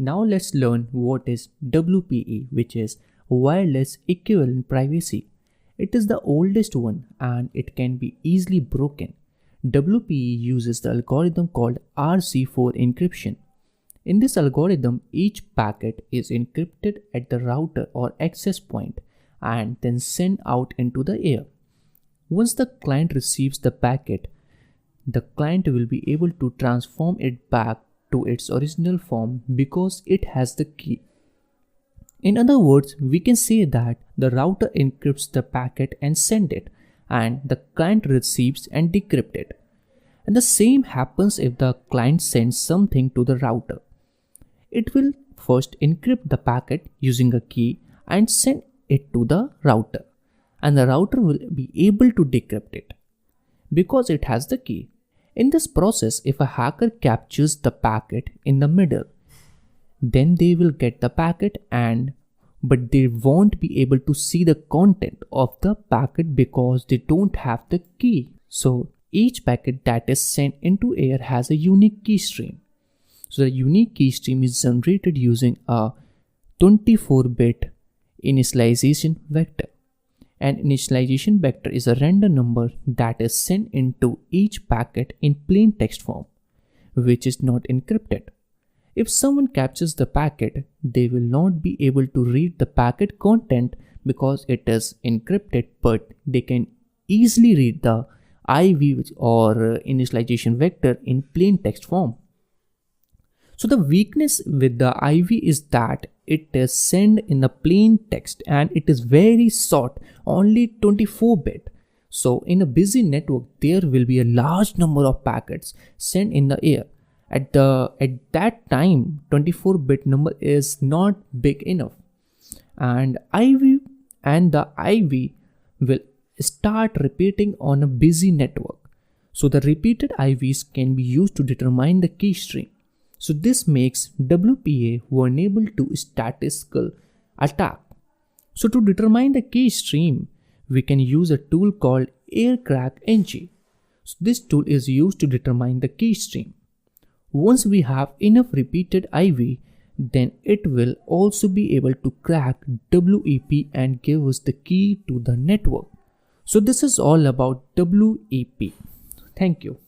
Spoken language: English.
Now let's learn what is WPA, which is Wireless Equivalent Privacy. It is the oldest one and it can be easily broken. WPA uses the algorithm called RC4 encryption. In this algorithm, each packet is encrypted at the router or access point and then sent out into the air. Once the client receives the packet, the client will be able to transform it back to its original form because it has the key. In other words, we can say that the router encrypts the packet and sends it, and the client receives and decrypts it. And the same happens if the client sends something to the router. It will first encrypt the packet using a key and send it to the router, and the router will be able to decrypt it because it has the key. In this process, if a hacker captures the packet in the middle, then they will get the packet but they won't be able to see the content of the packet because they don't have the key. So each packet that is sent into air has a unique key stream. So the unique key stream is generated using a 24-bit initialization vector. An initialization vector is a random number that is sent into each packet in plain text form, which is not encrypted. If someone captures the packet, they will not be able to read the packet content because it is encrypted, but they can easily read the IV or initialization vector in plain text form. So the weakness with the IV is that it is sent in the plain text and it is very short, only 24-bit. So in a busy network, there will be a large number of packets sent in the air. At that time, 24-bit number is not big enough, and the IV will start repeating on a busy network. So the repeated IVs can be used to determine the key stream. So this makes WPA vulnerable to statistical attack. So to determine the key stream, we can use a tool called AirCrackNG. So this tool is used to determine the key stream. Once we have enough repeated IV, then it will also be able to crack WEP and give us the key to the network. So this is all about WEP. Thank you.